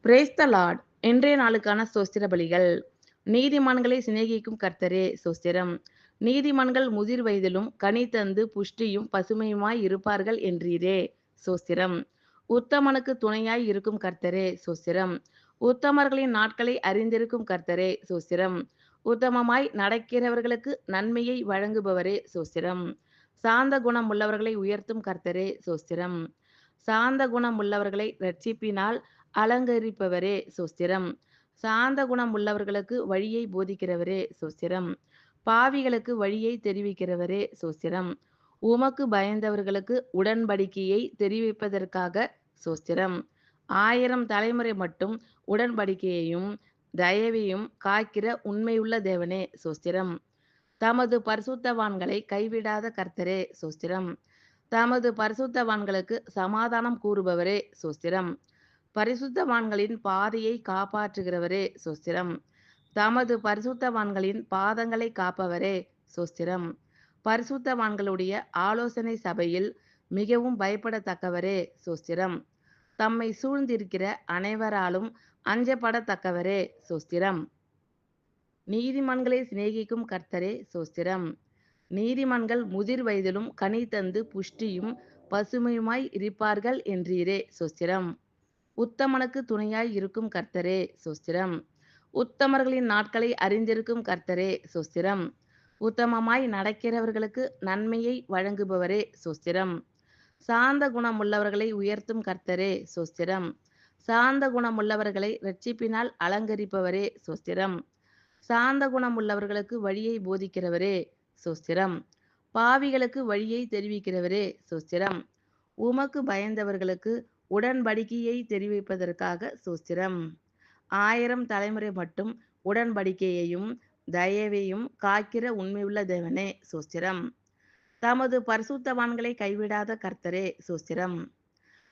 Brace த Lord. இன்றைய நாளுக்கான ஸ்தோத்திர பலிகள். நீதிமான்களை சிநேகிக்கும் கர்த்தரே ஸ்தோத்திரம். நீதிமான்கள் முதிர் வயதிலும் கனி தந்து புஷ்டியும் பசுமையுமாய் இருப்பார்கள் என்றீரே ஸ்தோத்திரம். உத்தமனுக்கு துணையாய் இருக்கும் கர்த்தரே ஸ்தோத்திரம். உத்தமர்களின் நாட்களை அறிந்திருக்கும் கர்த்தரே ஸ்தோத்திரம். உத்தமமாய் நடக்கிறவர்களுக்கு நன்மையை வழங்குபவரே ஸ்தோத்திரம். சாந்த குணம் உள்ளவர்களை உயர்த்தும் கர்த்தரே ஸ்தோத்திரம். சாந்த குணம் உள்ளவர்களை இரட்சிப்பினால் அலங்கரிப்பவரே ஸ்தோத்திரம். சாந்த குணம் உள்ளவர்களுக்கு வழியை போதிக்கிறவரே ஸ்தோத்திரம். பாவிகளுக்கு வழியை தெரிவிக்கிறவரே ஸ்தோத்திரம். உமக்கு பயந்தவர்களுக்கு உடன்படிக்கையை தெரிவிப்பதற்காக ஸ்தோத்திரம். 1000 தலைமுறை மட்டும் உடன்படிக்கையையும் தயவையும் காக்கிற உண்மையுள்ள தேவனே ஸ்தோத்திரம். தமது பரிசுத்தவான்களை கைவிடாத கர்த்தரே ஸ்தோத்திரம். தமது பரிசுத்தவான்களுக்கு சமாதானம் கூறுபவரே ஸ்தோத்திரம். பரிசுத்தவான்களின் பாதையை காப்பாற்றுகிறவரே ஸ்தோத்திரம். தமது பரிசுத்தவான்களின் பாதங்களை காப்பவரே ஸ்தோத்திரம். பரிசுத்தவான்களுடைய ஆலோசனை சபையில் மிகவும் பயப்படத்தக்கவரே ஸ்தோத்திரம். தம்மை சூழ்ந்திருக்கிற அனைவராலும் அஞ்சப்படத்தக்கவரே ஸ்தோத்திரம். நீதிமான்களை சிநேகிக்கும் கர்த்தரே ஸ்தோத்திரம். நீதிமான்கள் முதிர் வயதிலும் கனி தந்து புஷ்டியும் பசுமையுமாய் இருப்பார்கள் என்றீரே ஸ்தோத்திரம். உத்தமனுக்கு துணையாய் இருக்கும் கர்த்தரே ஸ்தோத்திரம். உத்தமர்களின் நாட்களை அறிந்திருக்கும் கர்த்தரே ஸ்தோத்திரம். உத்தமமாய் நடக்கிறவர்களுக்கு நன்மையை வழங்குபவரே ஸ்தோத்திரம். சாந்த குணம் உள்ளவர்களை உயர்த்தும் கர்த்தரே ஸ்தோத்திரம். சாந்த குணம் உள்ளவர்களை இரட்சிப்பினால் அலங்கரிப்பவரே ஸ்தோத்திரம். சாந்த குணம் உள்ளவர்களுக்கு வழியை போதிக்கிறவரே ஸ்தோத்திரம். பாவிகளுக்கு வழியை தெரிவிக்கிறவரே ஸ்தோத்திரம். உமக்கு பயந்தவர்களுக்கு உடன்படிக்கையை தெரிவிப்பதற்காக ஸ்தோத்திரம். 1000 தலைமுறை மட்டும் உடன்படிக்கையையும் தயவையும் காக்கிற உண்மையுள்ள தேவனே ஸ்தோத்திரம். தமது பரிசுத்தவான்களை கைவிடாத கர்த்தரே ஸ்தோத்திரம்.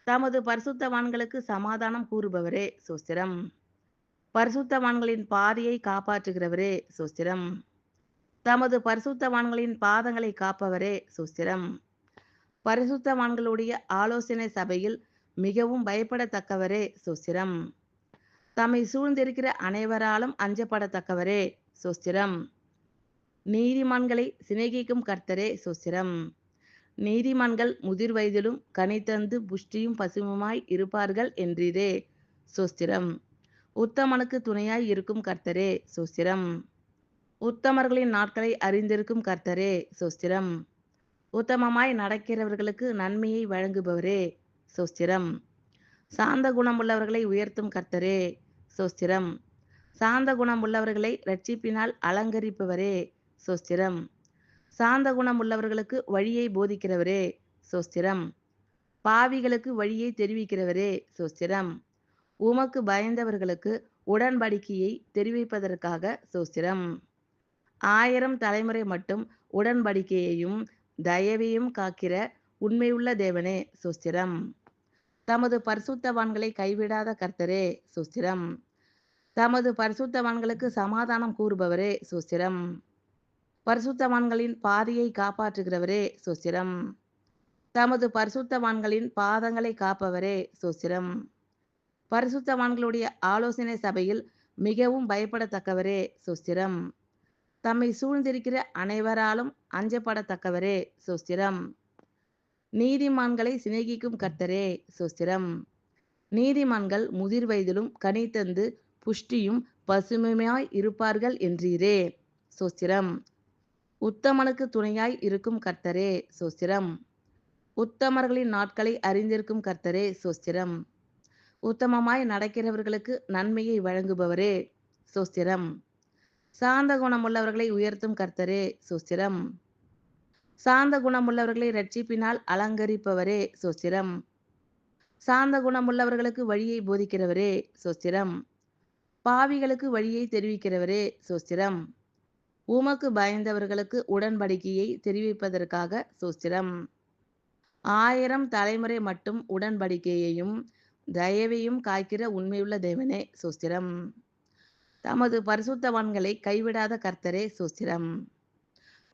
தமது பரிசுத்தவான்களுக்கு சமாதானம் கூறுபவரே ஸ்தோத்திரம். பரிசுத்தவான்களின் பாதையை காப்பாற்றுகிறவரே ஸ்தோத்திரம். தமது பரிசுத்தவான்களின் பாதங்களை காப்பவரே ஸ்தோத்திரம். பரிசுத்தவான்களுடைய ஆலோசனை சபையில் மிகவும் பயப்படத்தக்கவரே ஸ்தோத்திரம். தம்மை சூழ்ந்திருக்கிற அனைவராலும் அஞ்சப்படத்தக்கவரே ஸ்தோத்திரம். நீதிமான்களை சிநேகிக்கும் கர்த்தரே ஸ்தோத்திரம். நீதிமான்கள் முதிர் வயதிலும் கனி தந்து புஷ்டியும் பசுமையுமாய் இருப்பார்கள் என்றீரே ஸ்தோத்திரம். உத்தமனுக்கு துணையாய் இருக்கும் கர்த்தரே ஸ்தோத்திரம். உத்தமர்களின் நாட்களை அறிந்திருக்கும் கர்த்தரே ஸ்தோத்திரம். உத்தமமாய் நடக்கிறவர்களுக்கு நன்மையை வழங்குபவரே ஸ்தோத்திரம். சாந்த குணம் உள்ளவர்களை உயர்த்தும் கர்த்தரே ஸ்தோத்திரம். சாந்த குணம் உள்ளவர்களை இரட்சிப்பினால் அலங்கரிப்பவரே ஸ்தோத்திரம். சாந்த குணம் உள்ளவர்களுக்கு வழியை போதிக்கிறவரே ஸ்தோத்திரம். பாவிகளுக்கு வழியை தெரிவிக்கிறவரே ஸ்தோத்திரம். உமக்கு பயந்தவர்களுக்கு உடன்படிக்கையை தெரிவிப்பதற்காக ஸ்தோத்திரம். 1000 தலைமுறை மட்டும் உடன்படிக்கையையும் தயவையும் காக்கிற உண்மையுள்ள தேவனே ஸ்தோத்திரம். தமது பரிசுத்தவான்களை கைவிடாத கர்த்தரே ஸ்தோத்திரம். தமது பரிசுத்தவான்களுக்கு சமாதானம் கூறுபவரே ஸ்தோத்திரம். பரிசுத்தவான்களின் பாதையை காப்பாற்றுகிறவரே ஸ்தோத்திரம். தமது பரிசுத்தவான்களின் பாதங்களை காப்பவரே ஸ்தோத்திரம். பரிசுத்தவான்களுடைய ஆலோசனை சபையில் மிகவும் பயப்படத்தக்கவரே ஸ்தோத்திரம். தம்மை சூழ்ந்திருக்கிற அனைவராலும் அஞ்சப்படத்தக்கவரே ஸ்தோத்திரம். நீதிமான்களை சிநேகிக்கும் கர்த்தரே ஸ்தோத்திரம். நீதிமான்கள் முதிர் வயதிலும் கனி தந்து புஷ்டியும் பசுமையாய் இருப்பார்கள் என்றீரே ஸ்தோத்திரம். உத்தமனுக்கு துணையாய் இருக்கும் கர்த்தரே ஸ்தோத்திரம். உத்தமர்களின் நாட்களை அறிந்திருக்கும் கர்த்தரே ஸ்தோத்திரம். உத்தமமாய் நடக்கிறவர்களுக்கு நன்மையை வழங்குபவரே ஸ்தோத்திரம். சாந்த குணம் உள்ளவர்களை உயர்த்தும் கர்த்தரே ஸ்தோத்திரம். சாந்த குணம் உள்ளவர்களை இரட்சிப்பினால் அலங்கரிப்பவரே ஸ்தோத்திரம். சாந்த குணம் உள்ளவர்களுக்கு வழியை போதிக்கிறவரே ஸ்தோத்திரம். பாவிகளுக்கு வழியை தெரிவிக்கிறவரே ஸ்தோத்திரம். உமக்கு பயந்தவர்களுக்கு உடன்படிக்கையை தெரிவிப்பதற்காக ஸ்தோத்திரம். 1000 தலைமுறை மட்டும் உடன்படிக்கையையும் தயவையும் காக்கிற உண்மையுள்ள தேவனே ஸ்தோத்திரம். தமது பரிசுத்தவான்களை கைவிடாத கர்த்தரே ஸ்தோத்திரம்.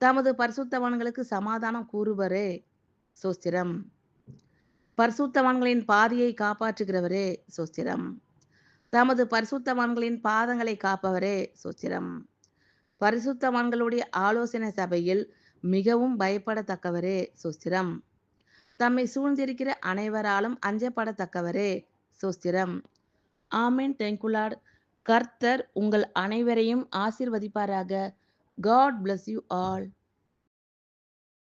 தமது பரிசுத்தவான்களுக்கு சமாதானம் கூறுபவரே ஸ்தோத்திரம். பரிசுத்தவான்களின் பாதையை காப்பாற்றுகிறவரே ஸ்தோத்திரம். தமது பரிசுத்தவான்களின் பாதங்களை காப்பவரே சோத்திரம். பரிசுத்தவான்களுடைய ஆலோசனை சபையில் மிகவும் பயப்படத்தக்கவரே சோஸ்திரம். தம்மை சூழ்ந்திருக்கிற அனைவராலும் அஞ்சப்படத்தக்கவரே சோஸ்திரம். ஆமென். Thank you Lord. கர்த்தர் உங்கள் அனைவரையும் ஆசீர்வதிப்பாராக. God bless you all.